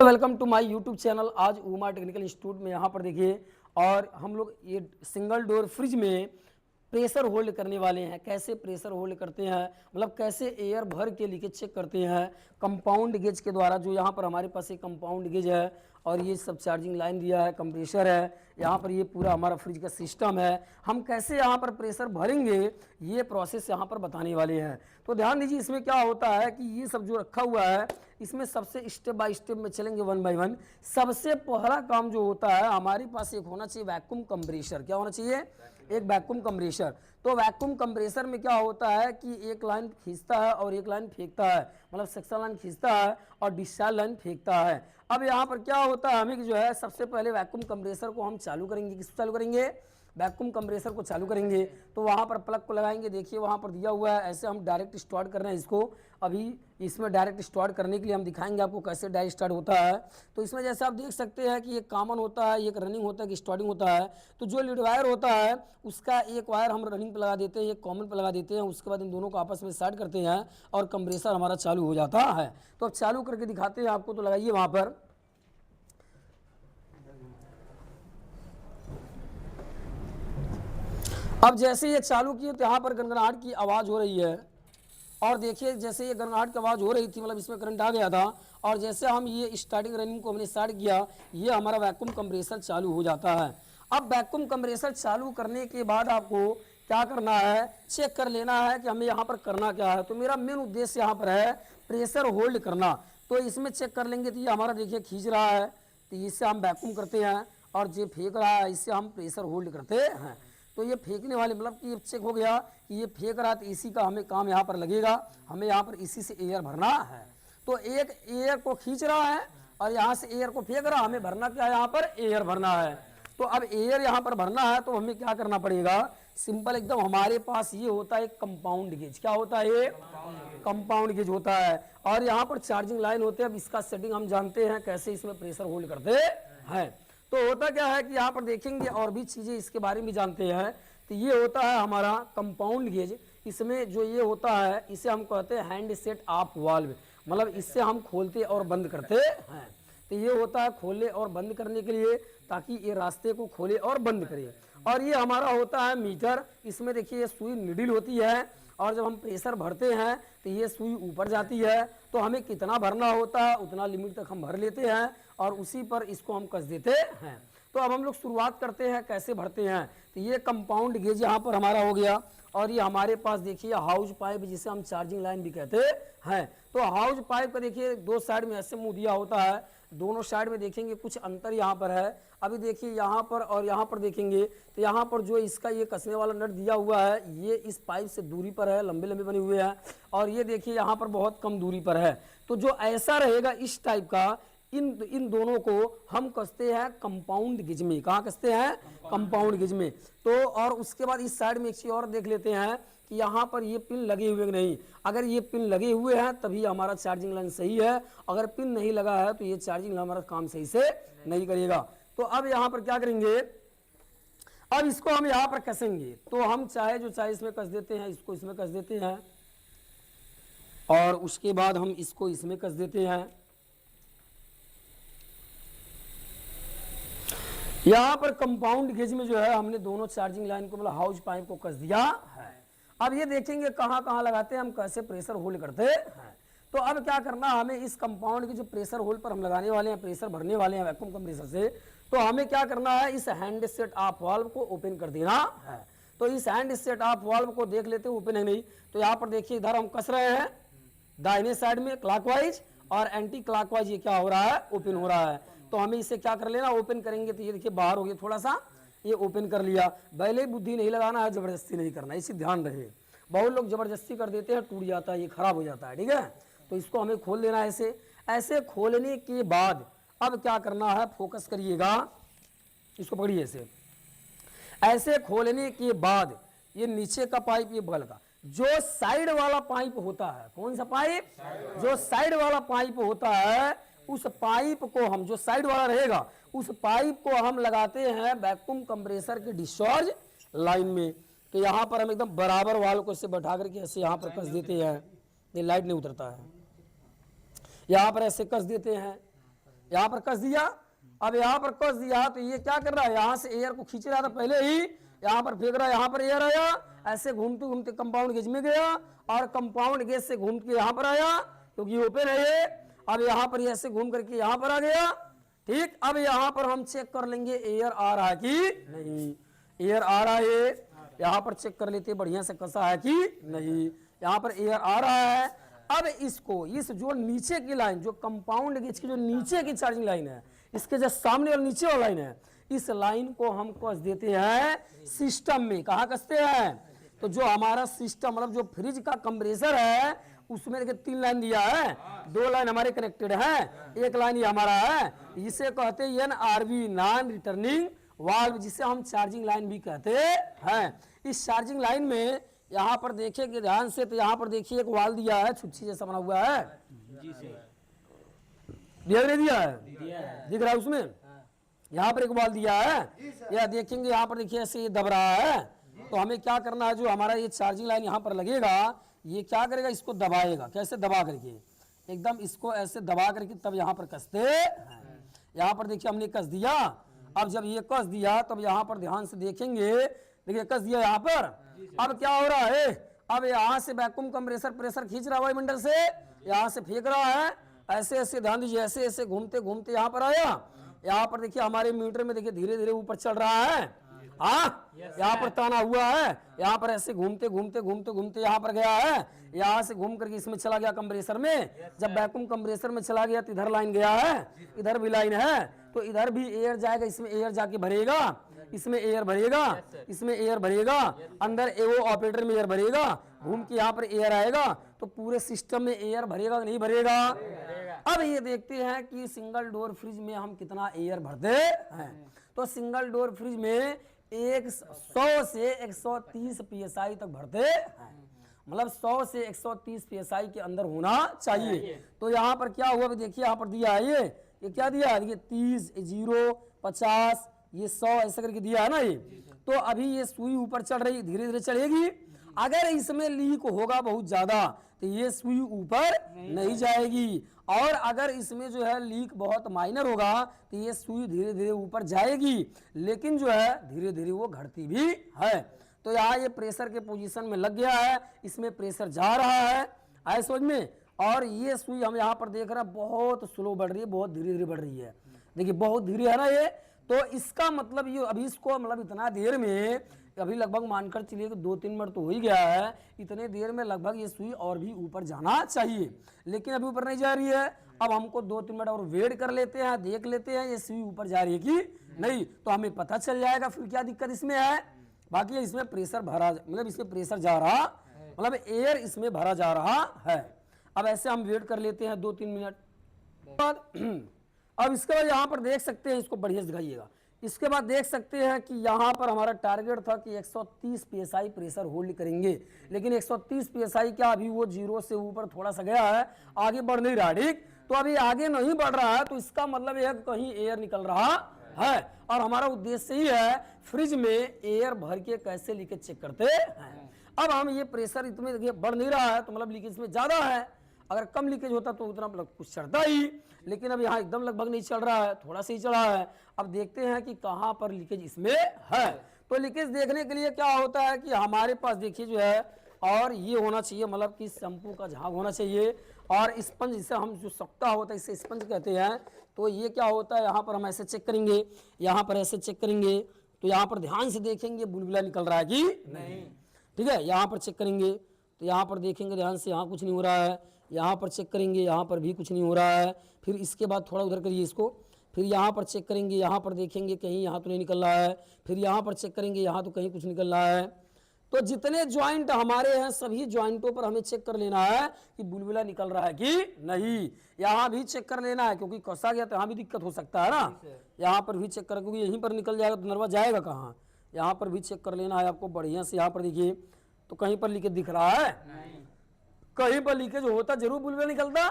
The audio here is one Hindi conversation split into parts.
Welcome to my YouTube channel. आज उमा टेक्निकल इंस्टीट्यूट में यहाँ पर देखिए और हम लोग ये सिंगल डोर फ्रिज में प्रेशर होल्ड करने वाले हैं। कैसे प्रेशर होल्ड करते हैं, मतलब कैसे एयर भर के लीकेज चेक करते हैं कंपाउंड गेज के द्वारा। जो यहाँ पर हमारे पास एक कंपाउंड गेज है और ये सब चार्जिंग लाइन दिया है, कंप्रेसर है, यहाँ पर ये पूरा हमारा फ्रिज का सिस्टम है। हम कैसे यहाँ पर प्रेशर भरेंगे ये प्रोसेस यहाँ पर बताने वाले हैं। तो ध्यान दीजिए, इसमें क्या होता है कि ये सब जो रखा हुआ है इसमें सबसे स्टेप बाय स्टेप में चलेंगे, वन बाय वन। सबसे पहला काम जो होता है हमारे पास एक होना चाहिए वैक्यूम कंप्रेसर। क्या होना चाहिए? एक वैक्यूम कंप्रेसर। तो वैक्यूम कंप्रेसर में क्या होता है कि एक लाइन खींचता है और एक लाइन फेंकता है, मतलब सक्शन लाइन खींचता है और डिस्चार्ज लाइन फेंकता है। अब यहाँ पर क्या होता है, हमें जो है सबसे पहले वैक्यूम कंप्रेसर को हम चालू करेंगे। किसको चालू करेंगे? वैक्यूम कंप्रेसर को चालू करेंगे। तो वहाँ पर प्लग को लगाएंगे, देखिए वहाँ पर दिया हुआ है। ऐसे हम डायरेक्ट स्टार्ट कर रहे हैं इसको। अभी इसमें डायरेक्ट स्टार्ट करने के लिए हम दिखाएंगे आपको कैसे डायरेक्ट स्टार्ट होता है। तो इसमें जैसे आप देख सकते हैं कि एक कॉमन होता है, एक रनिंग होता है, कि स्टार्टिंग होता है। तो जो लीड वायर होता है उसका एक वायर हम रनिंग पर लगा देते हैं, एक कॉमन पर लगा देते हैं। उसके बाद इन दोनों को आपस में स्टार्ट करते हैं और कंप्रेसर हमारा चालू हो जाता है। तो अब चालू करके दिखाते हैं आपको। तो लगाइए वहाँ पर। अब जैसे ये चालू किए तो यहाँ पर गनगनाहट की आवाज़ हो रही है और देखिए जैसे ये गनगनाहट की आवाज़ हो रही थी, मतलब इसमें करंट आ गया था। और जैसे हम ये स्टार्टिंग रनिंग को हमने स्टार्ट किया, ये हमारा वैक्यूम कंप्रेसर चालू हो जाता है। अब वैक्यूम कंप्रेसर चालू करने के बाद आपको क्या करना है, चेक कर लेना है कि हमें यहाँ पर करना क्या है। तो मेरा मेन उद्देश्य यहाँ पर है प्रेशर होल्ड करना। तो इसमें चेक कर लेंगे तो ये हमारा देखिए खींच रहा है, तो इससे हम वैक्यूम करते हैं। और जो फेंक रहा है इससे हम प्रेशर होल्ड करते हैं। तो ये फेंकने वाले मतलब कि ये चेक हो गया कि ये फेंक रहा है, तो इसी का हमें काम यहाँ पर लगेगा। हमें यहाँ पर इसी से एयर भरना है। तो एक एयर को खींच रहा है और यहाँ से एयर को फेंक रहा है। हमें भरना क्या है? यहाँ पर एयर भरना है। तो अब एयर यहाँ पर भरना है तो हमें क्या करना पड़ेगा? सिंपल एकदम, हमारे पास ये होता है कंपाउंड गेज। क्या होता है? ये कंपाउंड गेज होता है। और यहाँ पर चार्जिंग लाइन होते हैं। अब इसका सेटिंग हम जानते हैं कैसे इसमें प्रेशर होल्ड करते हैं। तो होता क्या है कि यहाँ पर देखेंगे और भी चीज़ें इसके बारे में जानते हैं। तो ये होता है हमारा कंपाउंड गेज। इसमें जो ये होता है इसे हम कहते हैं हैंड सेट ऑफ वाल्व, मतलब इससे हम खोलते और बंद करते हैं। तो ये होता है खोलने और बंद करने के लिए, ताकि ये रास्ते को खोले और बंद करे। और ये हमारा होता है मीटर। इसमें देखिए ये सुई निडिल होती है और जब हम प्रेशर भरते हैं तो ये सुई ऊपर जाती है। तो हमें कितना भरना होता है उतना लिमिट तक हम भर लेते हैं और उसी पर इसको हम कस देते हैं। तो अब हम लोग शुरुआत करते हैं कैसे भरते हैं। तो ये कंपाउंड गेज यहाँ पर हमारा हो गया। और ये हमारे पास देखिए हाउस पाइप, जिसे हम चार्जिंग लाइन भी कहते हैं। तो हाउस पाइप का देखिए दो साइड में ऐसे मुंह दिया होता है। दोनों साइड में देखेंगे कुछ अंतर यहाँ पर है। अभी देखिए यहाँ पर और यहाँ पर देखेंगे तो यहाँ पर जो इसका ये कसने वाला नट दिया हुआ है ये इस पाइप से दूरी पर है, लंबे लंबे बने हुए हैं। और ये देखिए यहाँ पर बहुत कम दूरी पर है। तो जो ऐसा रहेगा इस टाइप का, इन दोनों को हम कसते हैं कंपाउंड गेज में। कहाँ कसते हैं? कंपाउंड गेज में। तो और उसके बाद इस साइड में एक चीज और देख लेते हैं कि यहाँ पर ये पिन लगे हुए नहीं। अगर ये पिन लगे हुए हैं तभी हमारा चार्जिंग लाइन सही है। अगर पिन नहीं लगा है तो ये चार्जिंग हमारा काम सही से नहीं करेगा। तो अब यहाँ पर क्या करेंगे, अब इसको हम यहाँ पर कसेंगे। तो हम चाहे जो चाहे इसमें कस देते हैं, इसको इसमें कस देते हैं और उसके बाद हम इसको इसमें कस देते हैं। यहाँ पर कंपाउंड गेज में जो है हमने दोनों चार्जिंग लाइन को, मतलब हाउस पाइप को कस दिया है। अब ये देखेंगे कहाँ कहाँ लगाते हैं हम, कैसे प्रेशर होल्ड करते हैं। तो अब क्या करना, हमें इस कंपाउंड के जो प्रेशर होल्ड पर हम लगाने वाले हैं, प्रेशर भरने वाले हैं वैक्यूम कंप्रेसर से, तो हमें क्या करना है, इस हैंड सेट ऑफ वाल्व को ओपन कर देना है। तो इस हैंड सेट ऑफ वाल्व को देख लेते हैं ओपन है नहीं। तो यहाँ पर देखिए इधर हम कस रहे हैं दाहिने साइड में क्लॉकवाइज और एंटी क्लॉकवाइज ये क्या हो रहा है, ओपन हो रहा है। तो हमें इसे क्या कर लेना, ओपन करेंगे। तो ये देखिए बाहर हो गया थोड़ा सा, ये ओपन कर लिया। पहले बुद्धि नहीं लगाना है, जबरदस्ती नहीं करना, इसे ध्यान रहे। बहुत लोग जबरदस्ती कर देते हैं, टूट जाता है, ये खराब हो जाता है। ठीक है, तो इसको हमें खोल लेना है ऐसे। ऐसे खोलने के बाद अब क्या करना है, फोकस करिएगा, इसको पकड़िए ऐसे। ऐसे खोलने के बाद ये नीचे का पाइप, ये बगल का, जो साइड वाला पाइप होता है, कौन सा पाइप, जो साइड वाला पाइप होता है, उस पाइप को हम, जो साइड वाला रहेगा, उस पाइप को हम लगाते हैं वैक्यूम कंप्रेसर के डिस्चार्ज लाइन में। तो यहाँ पर हम एकदम बराबर वाल को ऐसे बैठा करके ऐसे यहाँ पर कस देते हैं। ये लाइट नहीं उतरता है, यहाँ पर ऐसे कस देते हैं। यहाँ पर कस दिया। अब यहाँ पर कस दिया तो ये क्या कर रहा है, यहाँ से एयर को खींच रहा था पहले ही, यहाँ पर फेंक रहा है, यहाँ पर एयर आया, ऐसे घूमते घूमते कंपाउंड गेज में गया और कंपाउंड गेज से घूम के यहाँ पर आया क्योंकि ओपन है ये। अब यहाँ पर ऐसे घूम करके यहाँ पर आ गया। ठीक, अब यहाँ पर हम चेक कर लेंगे एयर आ रहा है कि नहीं। एयर आ रहा है, यहाँ पर चेक कर लेते बढ़िया से कसा है कि नहीं। यहाँ पर एयर आ रहा है। अब इसको इस जो नीचे की लाइन, जो कंपाउंड गेज की जो नीचे की चार्जिंग लाइन है, इसके जो सामने और नीचे वाला लाइन है, इस लाइन को हम कस देते हैं सिस्टम में। कहाँ कसते हैं, तो जो हमारा सिस्टम मतलब जो फ्रिज का कंप्रेसर है उसमें देखिए 3 लाइन दिया है, 2 लाइन हमारे कनेक्टेड है, 1 लाइन ये हमारा है। इसे कहते हैं NRV, नॉन रिटर्निंग वाल्व, जिसे हम चार्जिंग लाइन भी कहते हैं। इस चार्जिंग लाइन में यहाँ पर देखिए ध्यान से, तो यहाँ पर देखिए एक वाल्व दिया है, छुच्छी जैसा बना हुआ है, दिया है, दिख रहा है उसमें। यहाँ पर एक वाल्व दिया है, यह देखेंगे यहाँ पर देखिए ऐसे ये दब रहा है। तो हमें क्या करना है, जो हमारा ये चार्जिंग लाइन यहाँ पर लगेगा, ये क्या करेगा, इसको दबाएगा। कैसे दबा करके, एकदम इसको ऐसे दबा करके तब यहाँ पर कसते हैं। यहाँ पर देखिए हमने कस दिया। अब जब ये कस दिया तब यहाँ पर ध्यान से देखेंगे, देखिए कस दिया यहाँ पर। अब क्या हो रहा है, अब यहाँ से वैक्यूम कंप्रेसर प्रेशर खींच रहा है वायुमंडल से, यहाँ से फेंक रहा है, ऐसे ऐसे ध्यान दीजिए, ऐसे ऐसे घूमते घूमते यहाँ पर आया। यहाँ पर देखिए हमारे मीटर में देखिए धीरे धीरे ऊपर चढ़ रहा है। यहाँ पर ताना हुआ है, यहाँ पर ऐसे घूमते घूमते घूमते घूमते यहाँ पर गया है, यहाँ से घूम करके इसमें चला गया कंप्रेसर में। जब वैक्यूम कंप्रेसर में चला गया तो इधर लाइन गया है, इधर भी लाइन है, तो इधर भी एयर जाएगा, इसमें एयर जाके भरेगा, इसमें एयर भरेगा, इसमें एयर भरेगा, अंदर वो ऑपरेटर में एयर भरेगा, घूम के यहाँ पर एयर आएगा, तो पूरे सिस्टम में एयर भरेगा नहीं भरेगा। अब ये देखते हैं कि सिंगल डोर फ्रिज में हम कितना एयर भरते हैं। तो सिंगल डोर फ्रिज में 100 से 130 PSI तक भरते हैं, मतलब 100 से 130 PSI के अंदर होना चाहिए। तो यहाँ पर क्या हुआ, देखिए यहाँ पर दिया है ये क्या दिया है, देखिए 30, 0, 50, ये 100 ऐसा करके दिया है ना ये। तो अभी ये सुई ऊपर चढ़ रही, धीरे धीरे चढ़ेगी। अगर इसमें लीक होगा बहुत ज्यादा तो ये सुई ऊपर नहीं जाएगी, और अगर इसमें जो है लीक बहुत माइनर होगा तो ये सुई धीरे धीरे ऊपर जाएगी, लेकिन जो है धीरे धीरे वो घटती भी है। तो यहाँ ये प्रेशर के पोजीशन में लग गया है, इसमें प्रेशर जा रहा है, आए समझ में। और ये सुई हम यहाँ पर देख रहे हैं बहुत स्लो बढ़ रही है, बहुत धीरे धीरे बढ़ रही है, देखिए बहुत धीरे है ना ये। तो इसका मतलब ये अभी इसको मतलब इतना देर में, अभी लगभग मानकर चलिए कि 2-3 मिनट तो हो ही गया है, इतने देर में लगभग ये सुई और भी ऊपर जाना चाहिए, लेकिन अभी ऊपर नहीं जा रही है। अब हमको 2-3 मिनट और वेट कर लेते हैं, देख लेते हैं ये सुई ऊपर जा रही है कि नहीं, तो हमें पता चल जाएगा फिर क्या दिक्कत इसमें है। बाकी इसमें प्रेशर भरा, मतलब इसमें प्रेशर जा रहा, मतलब एयर इसमें भरा जा रहा है। अब ऐसे हम वेट कर लेते हैं 2-3 मिनट बाद। अब इसके बाद यहाँ पर देख सकते हैं, इसको बढ़िया से दिखाइएगा, इसके बाद देख सकते हैं कि यहाँ पर हमारा टारगेट था कि 130 PSI प्रेशर होल्ड करेंगे, लेकिन 130 PSI क्या, अभी वो 0 से ऊपर थोड़ा सा गया है, आगे बढ़ नहीं रहा। ठीक, तो अभी आगे नहीं बढ़ रहा है, तो इसका मतलब यह है कि कहीं एयर निकल रहा है, और हमारा उद्देश्य ही है फ्रिज में एयर भर के कैसे लीकेज चेक करते हैं। अब हम ये प्रेशर इतने बढ़ नहीं रहा है, तो मतलब लीकेज में ज्यादा है, अगर कम लीकेज होता तो उतना मतलब कुछ चढ़ता ही, लेकिन अब यहाँ एकदम लगभग नहीं चढ़ रहा है, थोड़ा सा ही चढ़ा है। अब देखते हैं कि कहाँ पर लीकेज इसमें है। तो लीकेज देखने के लिए क्या होता है कि हमारे पास देखिए जो है, और ये होना चाहिए मतलब कि शैम्पू का झाग होना चाहिए, और स्पंज जिसे हम जो सकता होता है इसे स्पंज कहते हैं। तो ये क्या होता है, यहाँ पर हम ऐसे चेक करेंगे, यहाँ पर ऐसे चेक करेंगे, तो यहाँ पर ध्यान से देखेंगे बुलबुला निकल रहा है कि नहीं। ठीक है, यहाँ पर चेक करेंगे तो यहाँ पर देखेंगे ध्यान से, यहाँ कुछ नहीं हो रहा है, यहाँ पर चेक करेंगे, यहाँ पर भी कुछ नहीं हो रहा है। फिर इसके बाद थोड़ा उधर करिए इसको, फिर यहाँ पर चेक करेंगे, यहाँ पर देखेंगे कहीं यहाँ तो नहीं निकल रहा है, फिर यहाँ पर चेक करेंगे, यहाँ तो कहीं कुछ निकल रहा है। तो जितने ज्वाइंट हमारे हैं सभी ज्वाइंटों पर हमें चेक कर लेना है कि बुलबुला निकल रहा है कि नहीं। यहाँ भी चेक कर लेना है, क्योंकि कसा गया तो यहाँ भी दिक्कत हो सकता है ना, यहाँ पर भी चेक कर, क्योंकि यहीं पर निकल जाएगा तो नर्वा जाएगा कहाँ। यहाँ पर भी चेक कर लेना है आपको बढ़िया से। यहाँ पर देखिए तो कहीं पर लीकेज दिख रहा है, कहीं पर लीकेज होता जरूर बुलबुला निकलता,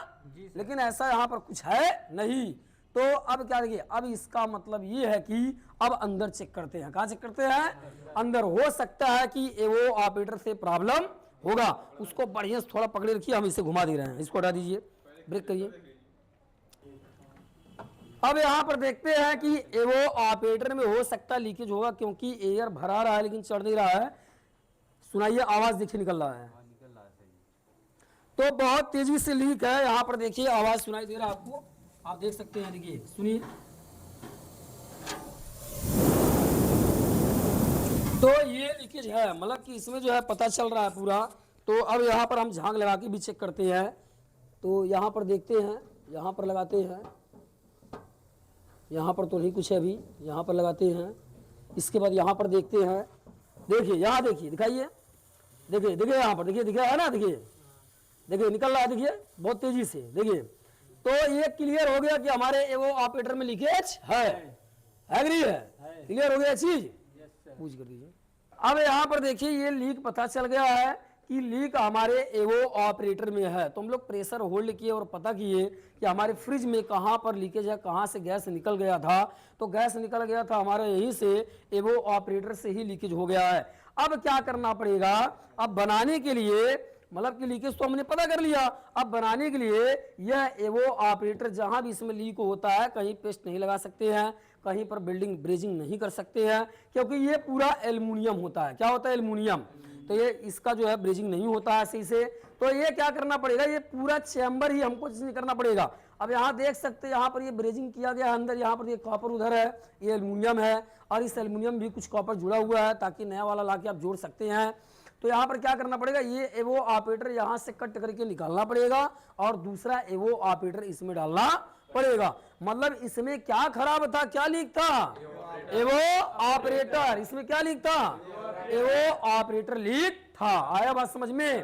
लेकिन ऐसा यहाँ पर कुछ है नहीं। तो अब क्या देखिए, अब इसका मतलब ये है कि अब अंदर चेक करते हैं। कहाँ चेक करते हैं, अंदर। हो सकता है कि वो ऑपरेटर से प्रॉब्लम होगा, उसको बढ़िया से थोड़ा पकड़े रखिए, हम इसे घुमा दे रहे हैं, इसको हटा दीजिए, ब्रेक करिए। अब यहाँ पर देखते हैं कि वो ऑपरेटर में हो सकता लीकेज होगा, क्योंकि एयर भरा रहा है लेकिन चढ़ नहीं रहा है। सुनाइए, आवाज देखिए निकल रहा है, तो बहुत तेजी से लीक है। यहाँ पर देखिए आवाज सुनाई दे रहा है आपको, आप देख सकते हैं, देखिए सुनिए। तो ये लीकेज है, मतलब कि इसमें जो है पता चल रहा है पूरा। तो अब यहाँ पर हम झाग लगा के भी चेक करते हैं। तो यहाँ पर देखते हैं, यहाँ पर लगाते हैं, यहाँ पर तो नहीं कुछ है अभी, यहाँ पर लगाते हैं। इसके बाद यहाँ पर देखते हैं, देखिए यहाँ देखिए, दिखाइए, देखिए देखिए यहाँ पर देखिए, दिखा है ना, देखिए देखिए निकल रहा है, देखिए बहुत तेजी से, देखिए। तो ये क्लियर हो गया कि हमारे वो ऑपरेटर में लीकेज है, एग्री है, क्लियर हो गया चीज, पूछ कर दीजिए। अब यहाँ पर देखिए ये लीक पता चल गया है कि लीक हमारे एवो ऑपरेटर में है। तो हम लोग प्रेशर होल्ड किए और पता किए कि हमारे फ्रिज में कहाँ पर लीकेज है, कहाँ से गैस निकल गया था। तो गैस निकल गया था हमारे यहीं से, एवो ऑपरेटर से ही लीकेज हो गया है। अब क्या करना पड़ेगा, अब बनाने के लिए, मतलब कि लीकेज तो हमने पता कर लिया, अब बनाने के लिए यह एवो ऑपरेटर जहां भी इसमें लीक होता है, कहीं पेस्ट नहीं लगा सकते हैं, कहीं पर बिल्डिंग ब्रेजिंग नहीं कर सकते हैं, क्योंकि ये पूरा एल्युमिनियम होता है। क्या होता है? एल्युमिनियम। तो ये इसका जो है ब्रेजिंग नहीं होता है सही से। तो ये क्या करना पड़ेगा, ये पूरा चैम्बर ही हमको चेंज करना पड़ेगा। अब यहाँ देख सकते हैं, यहाँ पर ये ब्रेजिंग किया गया है अंदर, यहाँ पर ये कॉपर उधर है, ये एल्युमिनियम है, और इस एल्युमिनियम भी कुछ कॉपर जुड़ा हुआ है ताकि नया वाला लाके आप जोड़ सकते हैं। तो यहाँ पर क्या करना पड़ेगा, ये एवो ऑपरेटर यहाँ से कट करके निकालना पड़ेगा और दूसरा एवो ऑपरेटर इसमें डालना पड़ेगा। मतलब इसमें क्या खराब था, क्या लीक था? एवो ऑपरेटर। इसमें क्या लीक था? एवो ऑपरेटर लीक था। आया बात समझ में?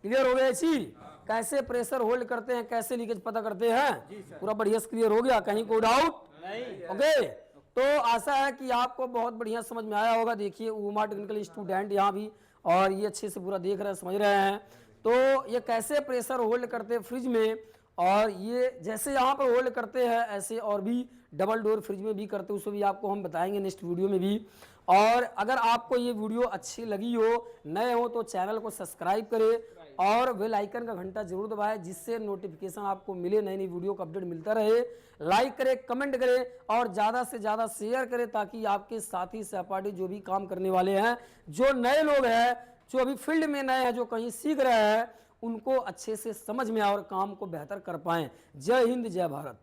क्लियर हो गया चीज? कैसे प्रेशर होल्ड करते हैं, कैसे लीकेज पता करते हैं, पूरा बढ़िया क्लियर हो गया, कहीं कोई डाउट नहीं? ओके, तो आशा है कि आपको बहुत बढ़िया समझ में आया होगा। देखिए उमा टेक्निकल स्टूडेंट यहाँ भी, और ये अच्छे से पूरा देख रहे हैं, समझ रहे हैं। तो ये कैसे प्रेशर होल्ड करते हैं फ्रिज में, और ये जैसे यहाँ पर होल्ड करते हैं ऐसे और भी डबल डोर फ्रिज में भी करते हैं, उसको भी आपको हम बताएंगे नेक्स्ट वीडियो में भी। और अगर आपको ये वीडियो अच्छी लगी हो, नए हो, तो चैनल को सब्सक्राइब करें और बेल आइकन का घंटा जरूर दबाएं, जिससे नोटिफिकेशन आपको मिले, नई नई वीडियो का अपडेट मिलता रहे। लाइक करें, कमेंट करें और ज़्यादा से ज़्यादा शेयर करें, ताकि आपके साथी सहपाठी जो भी काम करने वाले हैं, जो नए लोग हैं, जो अभी फील्ड में नए हैं, जो कहीं सीख रहे हैं, उनको अच्छे से समझ में आए और काम को बेहतर कर पाएं। जय हिंद, जय भारत।